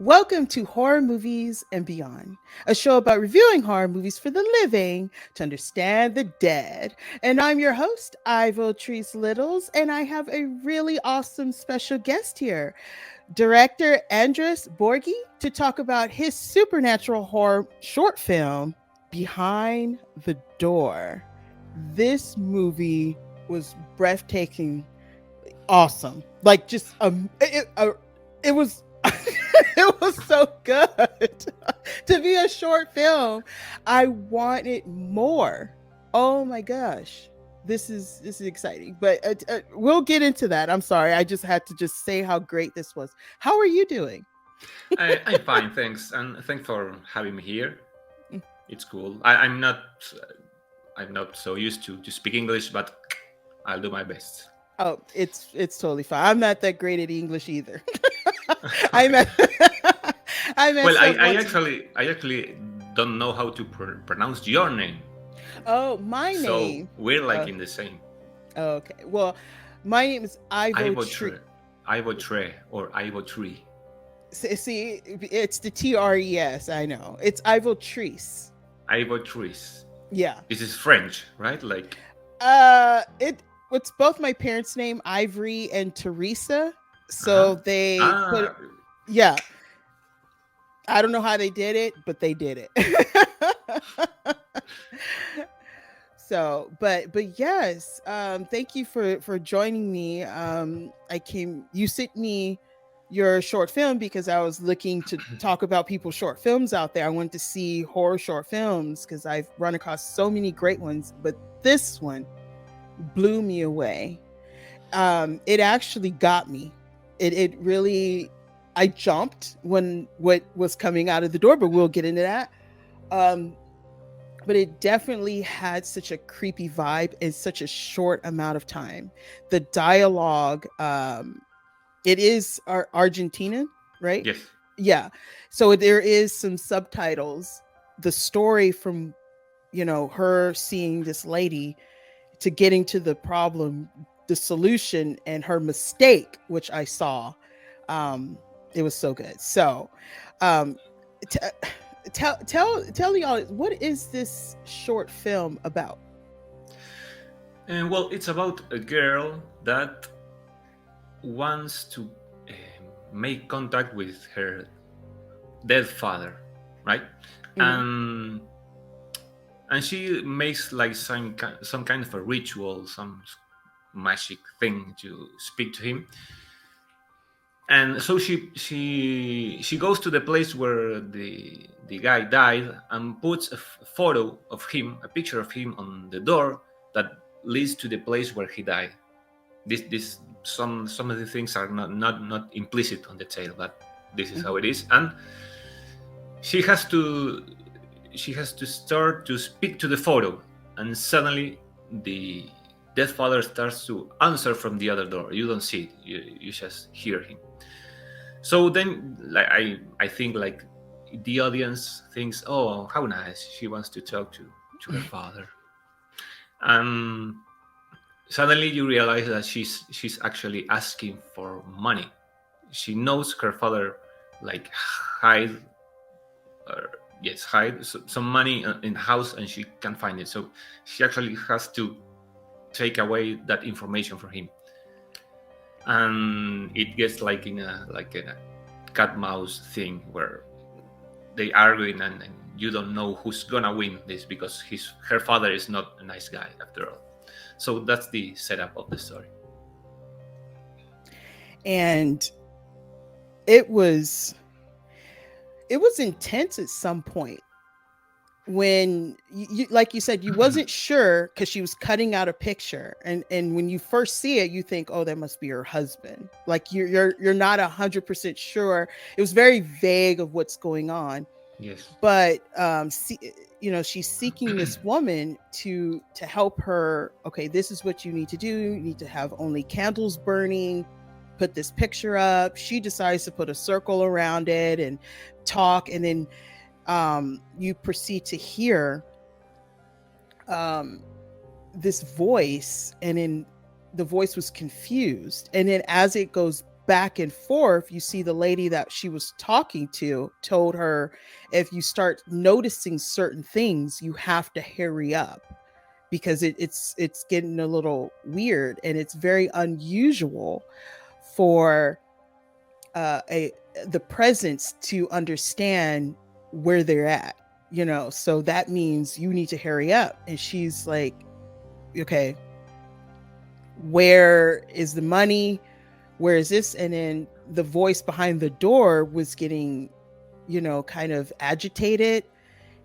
Welcome to Horror Movies and Beyond, a show about reviewing horror movies for the living to understand the dead. And I'm your host, Ivotres Littles, and I have a really awesome special guest here, director Andres Borghi, to talk about his supernatural horror short film, Behind the Door. This movie was breathtaking, awesome. Like just it was it was so good to be a short film. I wanted more. Oh my gosh, this is exciting. But we'll get into that. I'm sorry, I just had to just say how great this was. How are you doing? I'm fine, thanks, and thanks for having me here. It's cool. I'm not so used to speak English, but I'll do my best. Oh, it's totally fine. I'm not that great at English either. I met I met Well, someone. I actually don't know how to pronounce your name, Oh, my so name. we're like Uh, in the same. okay. Well, my name is Ivo Tree. Ivotre, Ivotre, or Ivotri. See, it's the TRES. I know. It's Ivo Trees. Ivotris. Yeah. This is French, right? Like, It's both my parents' name, Ivory and Teresa. uh-huh. So they put, Ah, yeah. I don't know how they did it, but they did it. So, but yes, thank you for joining me. You sent me your short film because I was looking to talk about people's short films out there. I wanted to see horror short films because I've run across so many great ones, but this one blew me away. It actually got me. It really, I jumped when what was coming out of the door, but we'll get into that. Um, but it definitely had such a creepy vibe in such a short amount of time. The dialogue, it is Argentinian, right? yes. Yeah. So there is some subtitles. The story from, her seeing this lady to getting to the problem, the solution, and her mistake, which I saw. Um, it was so good. So, um, t- tell the audience, what is this short film about? And well, it's about a girl that wants to make contact with her dead father, right? Mm-hmm. And and she makes like some kind of a ritual, some magic thing to speak to him. And so she goes to the place where the guy died and puts a photo of him, a picture of him on the door that leads to the place where he died. This some of the things are not implicit on the tale, but this is how Mm-hmm. it is. And she has to she has to start to speak to the photo, and suddenly the dead father starts to answer from the other door. You don't see it, you just hear him. So then, like, I think like the audience thinks, oh, how nice, she wants to talk to her father. And suddenly you realize that she's actually asking for money. She knows her father like hide, or yes, hide some money in the house, and she can't find it. So she actually has to take away that information from him, and it gets like in a cat mouse thing where they arguing, and you don't know who's gonna win this because her father is not a nice guy after all. So that's the setup of the story. And it was it was intense at some point when like you said, you wasn't sure because she was cutting out a picture, and when you first see it, you think, oh, that must be her husband. Like you're not 100% sure. It was very vague of what's going on, Yes. but she's seeking this woman to help her. Okay, this is what you need to do. You need to have only candles burning, put this picture up. She decides to put a circle around it and talk, and then you proceed to hear um, this voice, and then the voice was confused, and then as it goes back and forth, you see the lady that she was talking to told her, if you start noticing certain things, you have to hurry up because it's getting a little weird, and it's very unusual for a the presence to understand where they're at, so that means you need to hurry up. And she's like, okay, where is the money, where is this? And then the voice behind the door was getting, kind of agitated,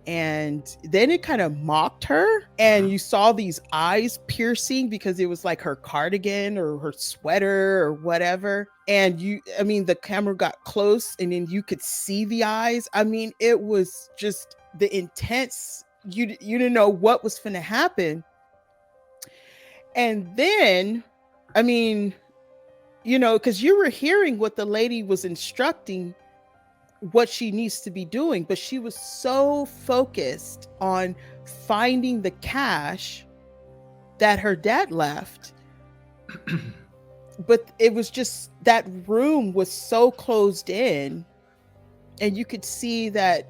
and then it kind of mocked her, and you saw these eyes piercing because it was like her cardigan or her sweater or whatever. And the camera got close, and then you could see the eyes. It was just the intense, you didn't know what was going to happen. And then because you were hearing what the lady was instructing, what she needs to be doing, but she was so focused on finding the cash that her dad left. But it was just, that room was so closed in, and you could see that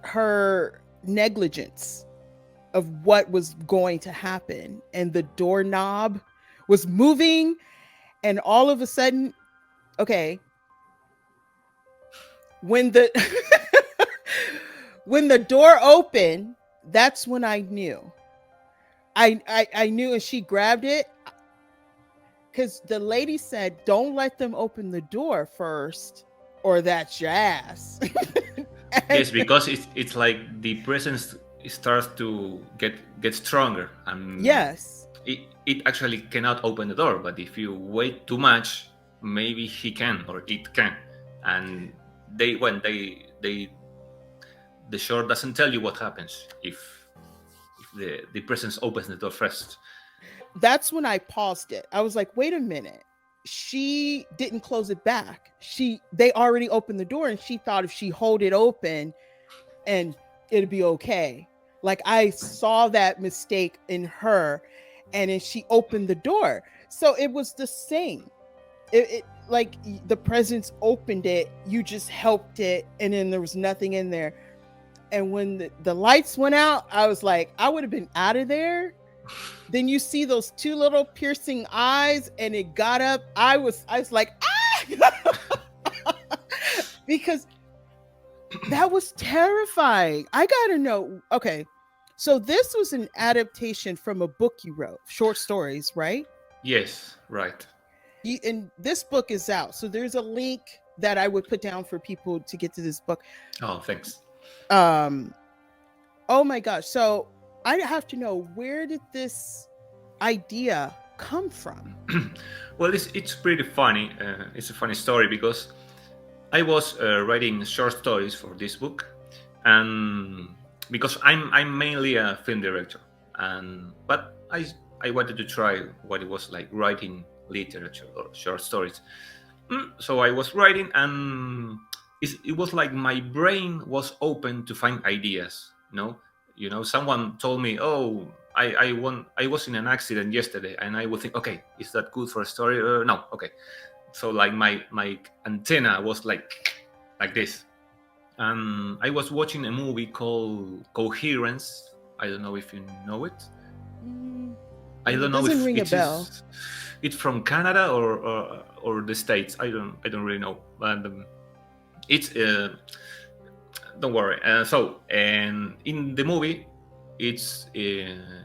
her negligence of what was going to happen, and the doorknob was moving, and all of a sudden, okay, when the when the door opened, that's when I knew. I knew, and she grabbed it, because the lady said, "Don't let them open the door first, or that's your ass." Yes, because it's like the presence starts to get stronger, and yes, it actually cannot open the door. But if you wait too much, maybe he can or it can, and the short doesn't tell you what happens if the presence opens the door first. that's when I paused it. I was like, wait a minute. She didn't close it back. They already opened the door, and she thought if she hold it open and it'd be okay. Like, I saw that mistake in her, and then she opened the door. So it was the same. It like the presence opened it, you just helped it, and then there was nothing in there. And when the lights went out, I was like, I would have been out of there. Then you see those two little piercing eyes, and it got up. I was like, ah! Because that was terrifying. I gotta know. Okay, so this was an adaptation from a book you wrote, short stories, right? Yes, right. And this book is out, so there's a link that I would put down for people to get to this book. Oh, thanks. Oh my gosh. So I have to know, where did this idea come from? Well, it's pretty funny. It's a funny story because I was writing short stories for this book, and because I'm mainly a film director, but I wanted to try what it was like writing literature or short stories. So I was writing, and it was like my brain was open to find ideas. Someone told me, "Oh, I was in an accident yesterday," and I would think, "Okay, is that good for a story?" No, okay. So like my antenna was like this. And I was watching a movie called Coherence. I don't know if you know it. I don't know Doesn't if ring a bell. it's from Canada or the States. I don't really know. But it's don't worry. And in the movie, it's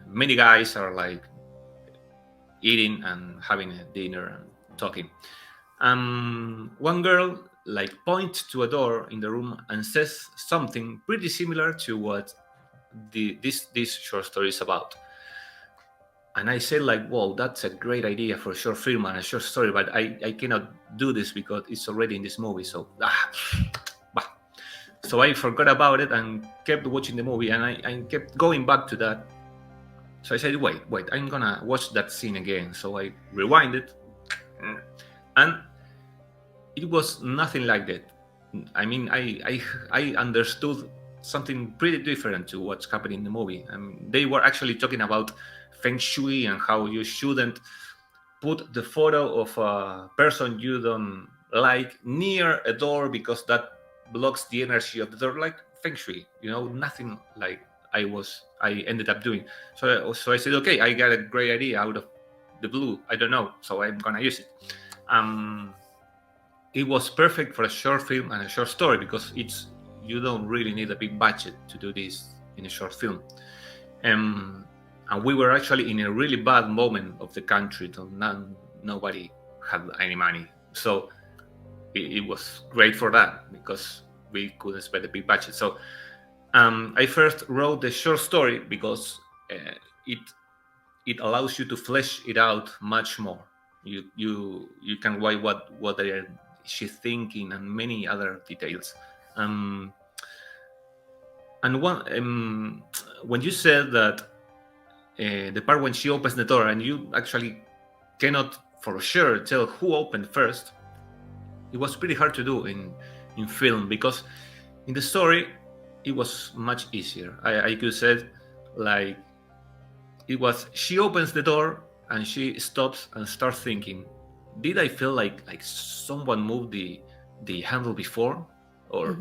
many guys are like eating and having a dinner and talking. One girl like points to a door in the room and says something pretty similar to what this short story is about. And I said like, "Whoa, that's a great idea for a short film and a short story, but I cannot do this because it's already in this movie." So so I forgot about it and kept watching the movie, and I kept going back to that. So I said, wait, I'm gonna watch that scene again. So I rewinded, and it was nothing like that. I mean, I understood something pretty different to what's happening in the movie. They were actually talking about feng shui and how you shouldn't put the photo of a person you don't like near a door because that blocks the energy of the door, like feng shui. Nothing like I ended up doing. So I said, okay, I got a great idea out of the blue. I don't know, so I'm gonna use it. It was perfect for a short film and a short story because you don't really need a big budget to do this in a short film. And we were actually in a really bad moment of the country. Nobody had any money, so it was great for that because we couldn't spend a big budget. So I first wrote the short story because it allows you to flesh it out much more. You can write what she's thinking and many other details. And when you said that the part when she opens the door and you actually cannot for sure tell who opened first, it was pretty hard to do in film because in the story it was much easier. I could say like it was she opens the door and she stops and starts thinking, did I feel like someone moved the handle before, or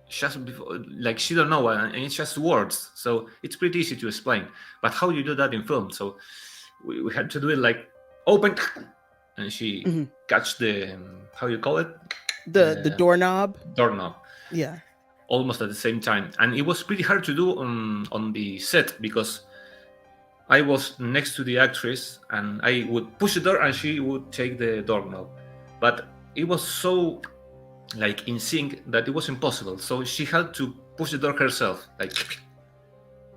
just before, like she don't know, and it's just words, so it's pretty easy to explain. But how you do that in film? So we had to do it like open, and she catch the how you call it, the doorknob. Yeah, almost at the same time, and it was pretty hard to do on the set because I was next to the actress and I would push the door and she would take the doorknob. But it was so like in sync that it was impossible. So she had to push the door herself, like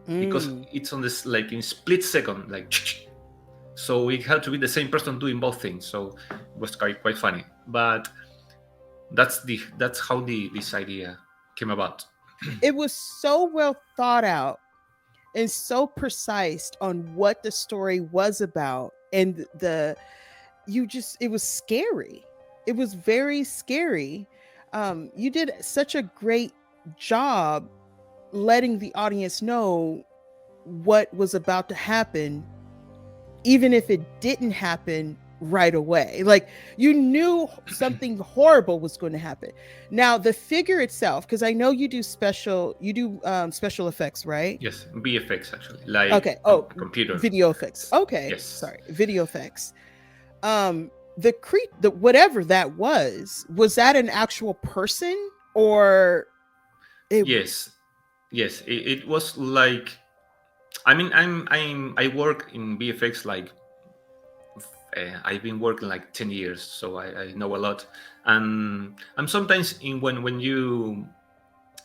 because it's on this like in split second, like so it had to be the same person doing both things. So it was quite funny. But that's how this idea came about. It was so well thought out and so precise on what the story was about, and it was scary. It was very scary. You did such a great job letting the audience know what was about to happen, even if it didn't happen right away. Like you knew something horrible was going to happen. Now the figure itself, because I know you do special effects, right? Yes, VFX actually, like okay. Computer video effects. Okay, yes, sorry, video effects. The whatever that was that an actual person, or yes, it was like, I mean, I work in VFX like I've been working like 10 years, so I know a lot. And I'm sometimes when you,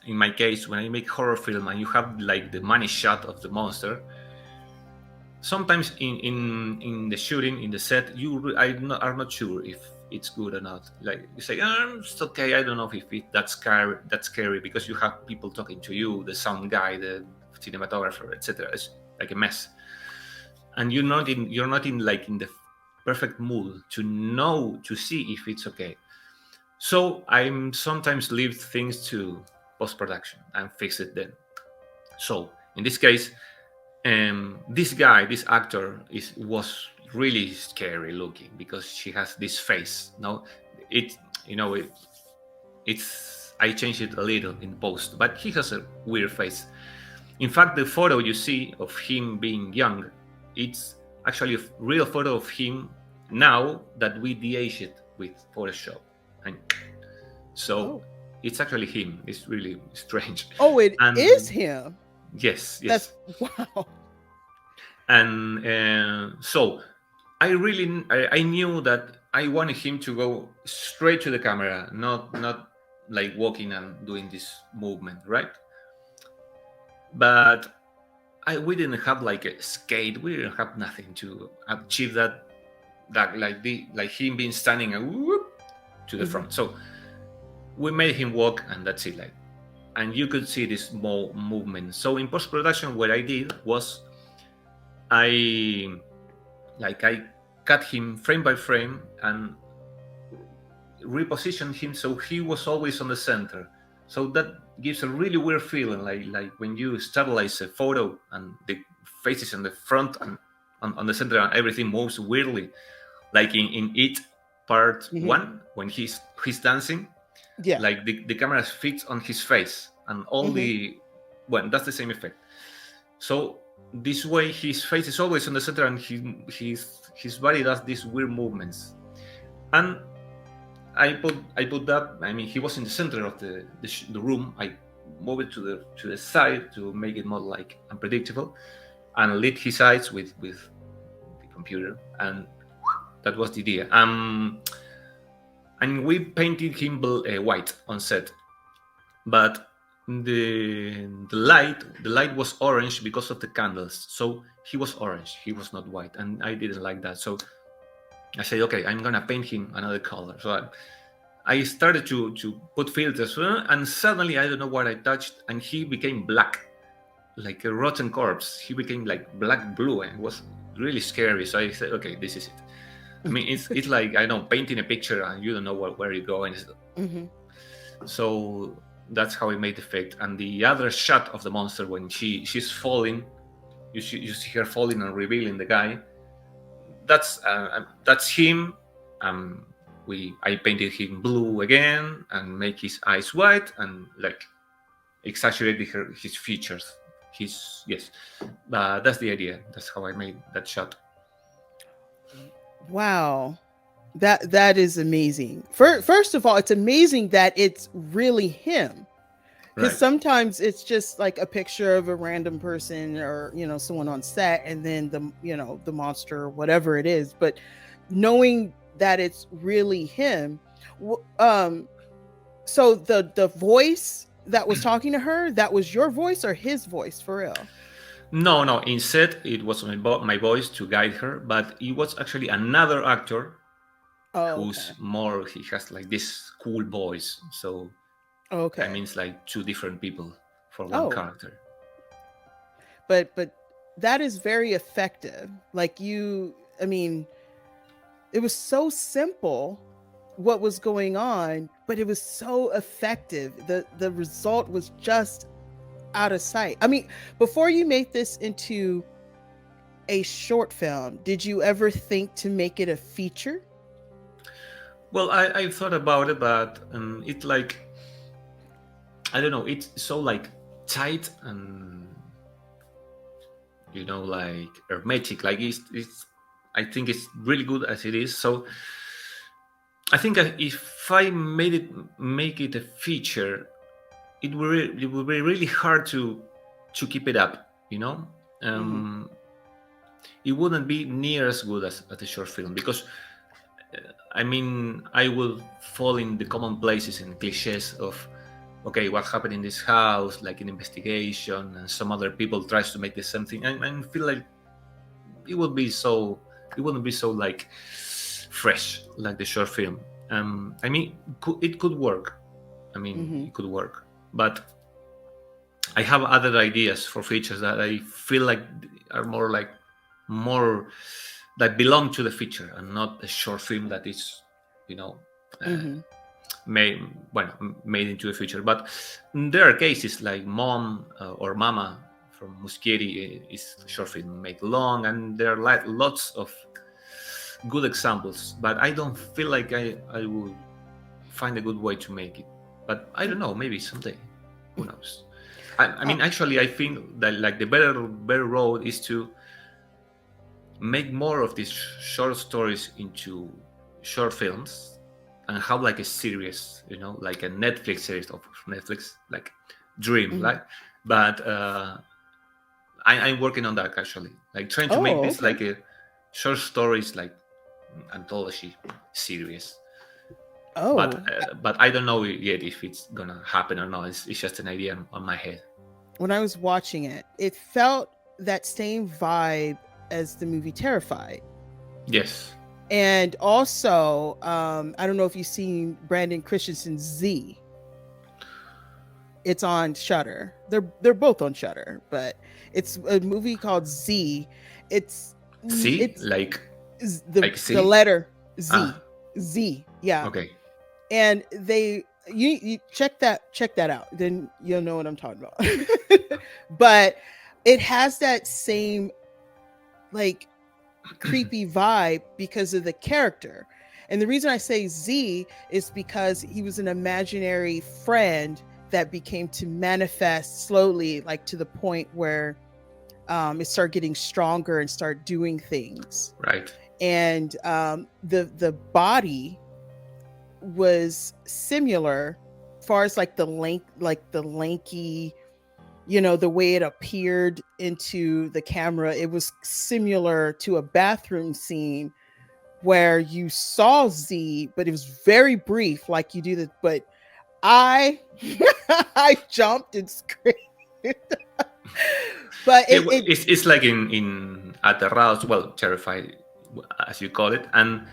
in my case, when I make horror film and you have like the money shot of the monster, sometimes in the shooting, in the set, are not sure if it's good or not. Like you say, it's okay. I don't know if that's scary because you have people talking to you, the sound guy, the cinematographer, etc. It's like a mess, and you're not in like in the perfect mood to see if it's okay. So I'm sometimes leave things to post-production and fix it then. So in this case, this actor was really scary looking because she has this face. No, it's I changed it a little in post, but he has a weird face. In fact, the photo you see of him being young, it's actually a real photo of him now that we de-aged it with Photoshop. And so it's actually him. It's really strange. Oh, it is him. Yes. That's wow. And so I knew that I wanted him to go straight to the camera, not like walking and doing this movement, right? But we didn't have like a skate. We didn't have nothing to achieve that like him being standing and whoop to the front. So we made him walk, and that's it. And you could see this small movement. So in post production, what I did was I cut him frame by frame and repositioned him so he was always on the center. So that gives a really weird feeling, like when you stabilize a photo and the face is in the front and on the center and everything moves weirdly. Like in it, part Mhm. 1 when he's dancing, Yeah. like the camera fits on his face and all Mhm. well, that's the same effect. So this way his face is always on the center, and his body does these weird movements. And I put that. I mean, he was in the center of the room. I moved it to the side to make it more like unpredictable, and lit his eyes with the computer, and that was the idea. And we painted him white on set, but the light was orange because of the candles, so he was orange. He was not white, and I didn't like that. So I said, okay, I'm gonna paint him another color. So I started to put filters, and suddenly I don't know what I touched, and he became black, like a rotten corpse. He became like black blue, and it was really scary. So I said, okay, this is it. I mean, it's like, I don't know, painting a picture and you don't know where you go, and Mhm. so that's how I made the effect. And the other shot of the monster when she's falling, you see her falling and revealing the guy. That's him. I painted him blue again and make his eyes white and like exaggerated his features. Yes, that's the idea. That's how I made that shot. Wow. That is amazing. First of all, it's amazing that it's really him. Because Right. sometimes it's just like a picture of a random person or someone on set, and then the monster or whatever it is. But knowing that it's really him, so the voice that was talking to her, that was your voice or his voice for real? No. Instead, it was my voice to guide her, but it was actually another actor Oh, who's okay. more. He has like this cool voice, so that Okay. means like two different people for one Oh, character. but that is very effective. Like I mean, it was so simple what was going on, but it was so effective. The result was just out of sight. I mean, before you made this into a short film, did you ever think to make it a feature? Well, I thought about it, but it's like, I don't know. It's so like tight and like hermetic. Like it's I think it's really good as it is. So I think if I make it a feature, it would be really hard to keep it up. Mm-hmm. Um, it wouldn't be near as good as the short film, because I mean, I will fall in the commonplaces and cliches of, okay, what happened in this house, like an investigation, and some other people tries to make the same thing, and feel like it would be so, it wouldn't be so like fresh like the short film. I mean, it could work. I mean, Mm-hmm. it could work, but I have other ideas for features that I feel like are more that belong to the feature and not a short film that is, you know, uh, Mm-hmm. made made into a feature. But there are cases like Mom or Mama from Muschietti is a short film made long, and there are like lots of good examples. But I don't feel like I would find a good way to make it. But I don't know, maybe someday. Who knows? I Uh, mean, actually, I think that like the better road is to make more of these short stories into short films and have like a series, like a Netflix series of Netflix, like Dream, mhm. like. But I'm working on that actually, like trying to make Oh, this okay. like a short stories, like anthology series. But Oh, but I don't know yet if it's gonna happen or not. It's just an idea on my head. when I was watching it, it felt that same vibe as the movie Terrified. Yes. And also, I don't know if you've seen Brandon Christensen's Z. It's on Shutter. They're both on Shutter, but it's a movie called Z. It's See, it's like the see. letter Ah, Z. Z. Yeah. okay. And you check that out. Then you'll know what I'm talking about. But it has that same like creepy vibe because of the character. And the reason I say Z is because he was an imaginary friend that became to manifest slowly, like to the point where it started getting stronger and start doing things. Right. And the body was similar, as far as like the lanky, the way it appeared into the camera. It was similar to a bathroom scene where you saw Z, but it was very brief, like you do that. But I I jumped and screamed. But it's like in aterrados, well, terrified, as you call it, and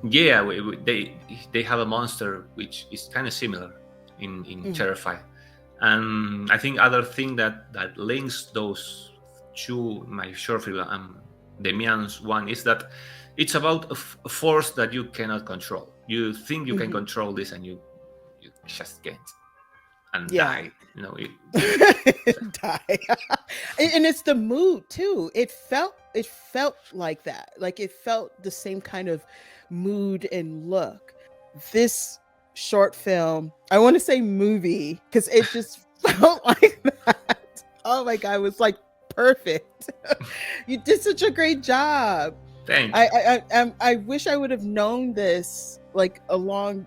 yeah, they have a monster which is kind of similar in Terrified, and I think other thing that links those two, my short film, Demian's one, is that it's about a force that you cannot control. You think you can control this, and you just can't, and die. Die. And it's the mood too. It felt like that. Like it felt the same kind of mood and look. This short film, I want to say movie, because it just felt like that. Oh my God, it was like perfect. You did such a great job. Thank you. I wish I would have known this like along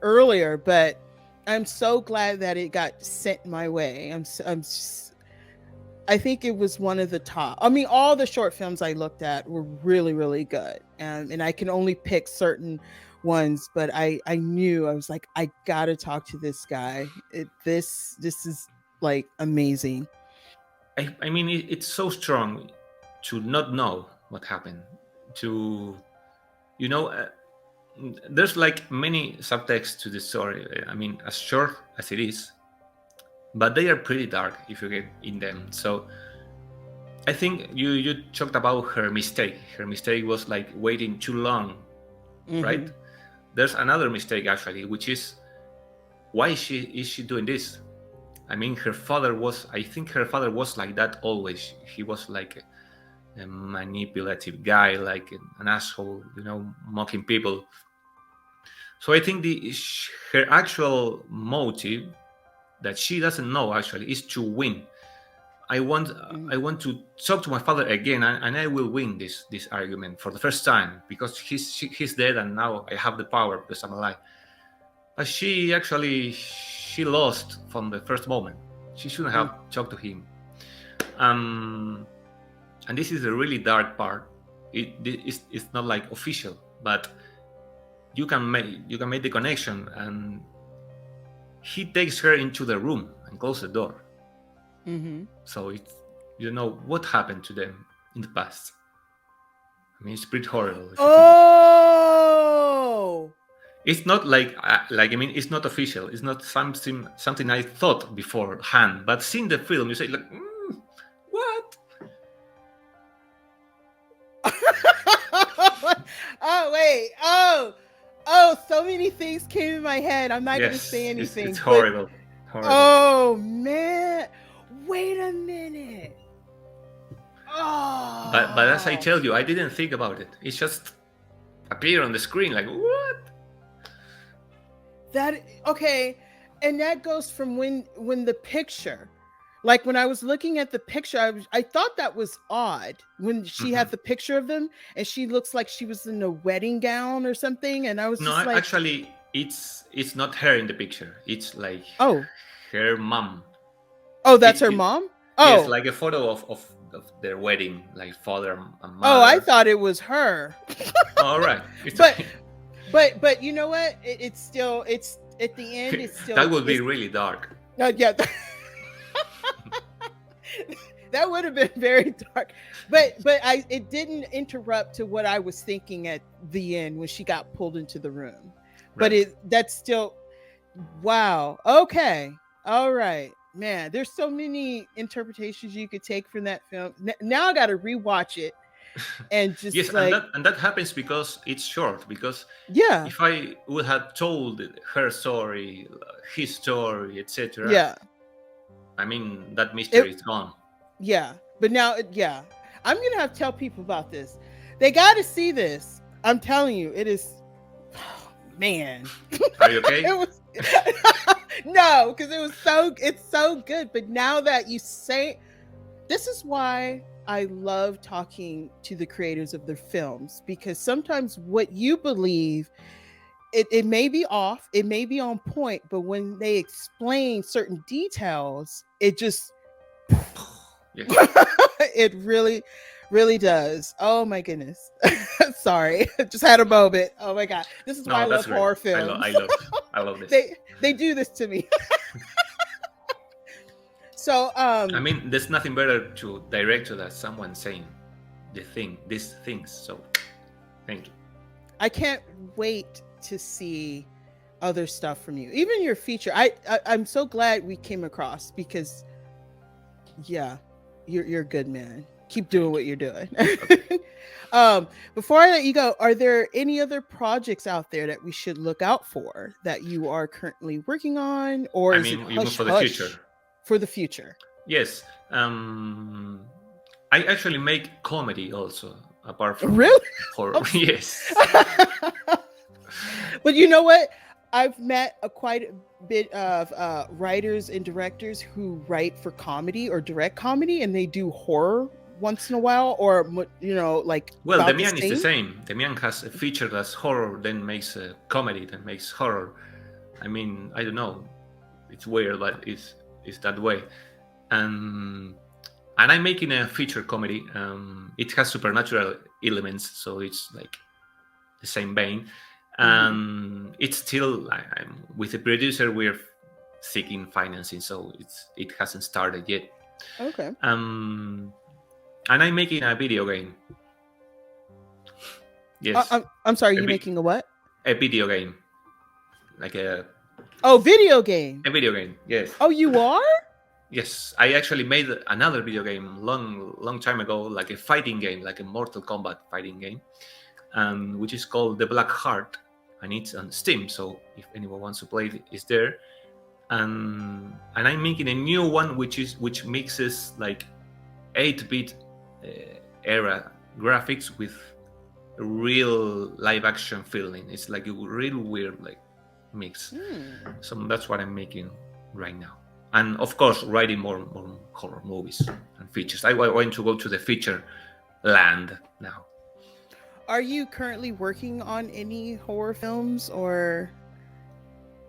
earlier, but I'm so glad that it got sent my way. I think it was one of the top. I mean, all the short films I looked at were really, really good. And I can only pick certain ones, but I knew, I was like, I gotta talk to this guy. This is like amazing. I mean, it's so strong to not know what happened. There's like many subtexts to the story. I mean, as short as it is, but they are pretty dark if you get in them. So I think you talked about her mistake. Her mistake was like waiting too long, right? There's another mistake actually, which is why is she doing this? I mean, I think her father was like that always. He was like a manipulative guy, like an asshole, mocking people. So I think her actual motive that she doesn't know actually is to win. I want to talk to my father again, and I will win this argument for the first time, because he's dead and now I have the power because I'm alive. But she lost from the first moment. She shouldn't have talked to him. And this is a really dark part. It's not like official, but you can make the connection, and he takes her into the room and closes the door. So it's, what happened to them in the past. I mean, it's pretty horrible. Oh, it's not like I mean, it's not official. It's not something I thought beforehand. But seeing the film, you say like, what? Oh wait, so many things came in my head. I'm not going to say anything. It's horrible. Oh man, wait a minute. Oh. But as I tell you, I didn't think about it. It just appeared on the screen. Like, what? Okay, and that goes from when the picture. Like when I was looking at the picture, I thought that was odd when she had the picture of them and she looks like she was in a wedding gown or something. And I was just like, actually, it's not her in the picture. It's like her mom. Oh, that's her mom? Oh, it's like a photo of their wedding, like father and mother. Oh, I thought it was her. All right. But you know what? It's at the end. It's still that would be really dark. Yeah. That would have been very dark, but it didn't interrupt to what I was thinking at the end when she got pulled into the room. Right. But that's still, wow. Okay, all right, man. There's so many interpretations you could take from that film. Now I got to rewatch it and just yes, like, and that happens because it's short. Because if I would have told her story, his story, etc. I mean, that mystery is gone. Yeah, but now, I'm gonna have to tell people about this. They got to see this. I'm telling you, it is. Man, Are you okay? it was no, because it's so good. But now that you say, this is why I love talking to the creators of their films, because sometimes what you believe, it may be off, it may be on point, but when they explain certain details, it just Yes. it really really does. Oh my goodness. Sorry. Just had a moment. Oh my god. This is why I No, that's love great. horror I films. love this. They do this to me. So I mean, there's nothing better to direct to that someone saying these things. So, thank you. I can't wait to see other stuff from you. Even your feature. I'm so glad we came across, because yeah, you're a good man. Keep doing what you're doing. Before I let you go, are there any other projects out there that we should look out for that you are currently working on, or I is it mean, you mean hush for the hush future? for the future? Yes. I actually make comedy also, apart from Really? horror. Yes. But you know what? I've met quite a bit of writers and directors who write for comedy or direct comedy, and they do horror once in a while, or like Well, about the Demian is the same. same. Demian has a feature that's horror, then makes a comedy, then makes horror. I mean, I don't know. It's weird, but it's that way. And I'm making a feature comedy. It has supernatural elements, so it's like the same vein. It's still, I'm with the producer. We're seeking financing, so it hasn't started yet. Okay. And I'm making a video game. Yes. I'm sorry. You're making a what? A video game, like a video game. A video game. Yes. Oh, you are? Yes, I actually made another video game long time ago, like a fighting game, like a Mortal Kombat fighting game, which is called The Black Heart, and it's on Steam. So if anyone wants to play it, it's there. And I'm making a new one, which mixes like 8-bit era graphics with real live action feeling. It's like a real weird like mix. So that's what I'm making right now. And of course, writing more horror movies and features. I want to go to the feature land now. Are you currently working on any horror films, or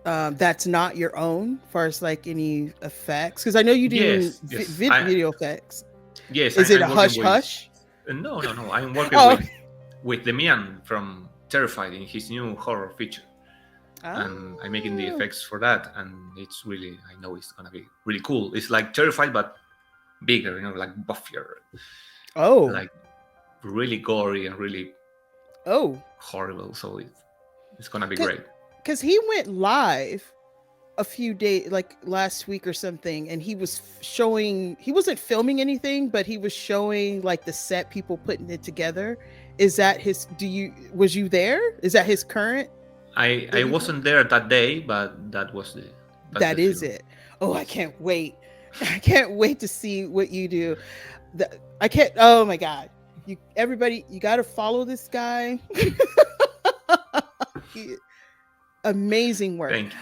that's not your own, as far as like any effects? Because I know you do video effects. Yes. Is it a hush hush? No. I'm working with Demian from Terrified in his new horror feature. And I'm making the effects for that, and it's really, I know it's gonna be really cool. It's like Terrified but bigger, like buffier. Like really gory and really horrible. So it's gonna be great. Because he went live a few days, like last week or something, and he was showing, he wasn't filming anything, but he was showing like the set, people putting it together. Is that his, was you there? Is that his current? I wasn't there that day, but that was the that is it. Oh, I can't wait. I can't wait to see what you do. I can't, oh my God. Everybody, you got to follow this guy. Amazing work. Thank you.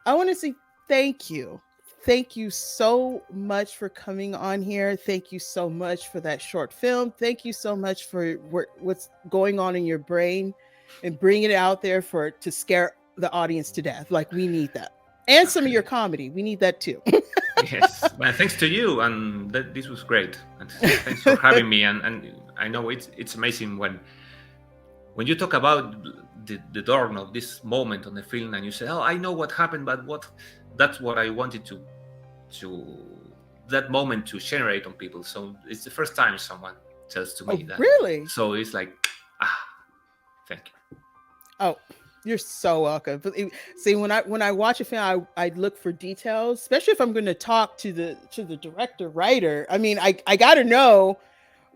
I want to say thank you. Thank you so much for coming on here. Thank you so much for that short film. Thank you so much for what's going on in your brain and bringing it out there to scare the audience to death. Like, we need that. And some of your comedy. We need that too. Yes. Well, thanks to you. And this was great. And thanks for having me. And I know it's amazing when you talk about the doorknob, this moment on the film, and you say, oh, I know what happened, but that's what I wanted to that moment to generate on people. So it's the first time someone tells to me that. Really? So it's like, thank you. Oh, you're so welcome. See, when I watch a film, I look for details, especially if I'm going to talk to the director, writer. I mean, I got to know,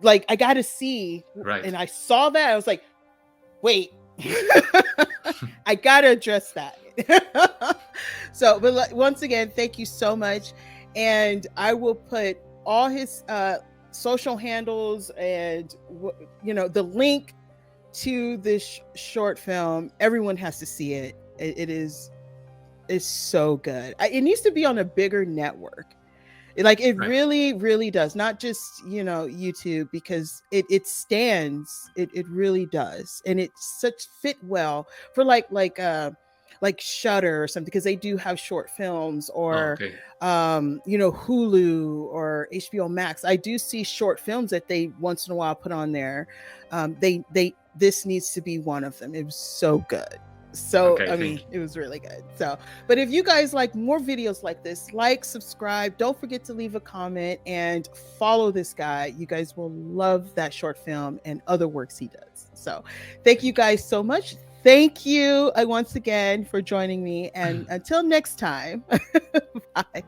like, I got to see. Right. And I saw that. I was like, wait, I got to address that. So, but once again, thank you so much. And I will put all his social handles and, the link to this short film. Everyone has to see it. It is so good. It needs to be on a bigger network. Like it Right. really does, not just YouTube, because it stands, it really does, and it such fit well for like Shutter or something, because they do have short films, Oh, or okay. Hulu or HBO Max. I do see short films that they once in a while put on there. They this needs to be one of them. It was so good. So Okay, I thank mean, you. it was really good. So, but if you guys like more videos like this, like, subscribe, don't forget to leave a comment, and follow this guy. You guys will love that short film and other works he does. So thank you Thank you. guys so much. Thank you once again for joining me, and until next time. Bye.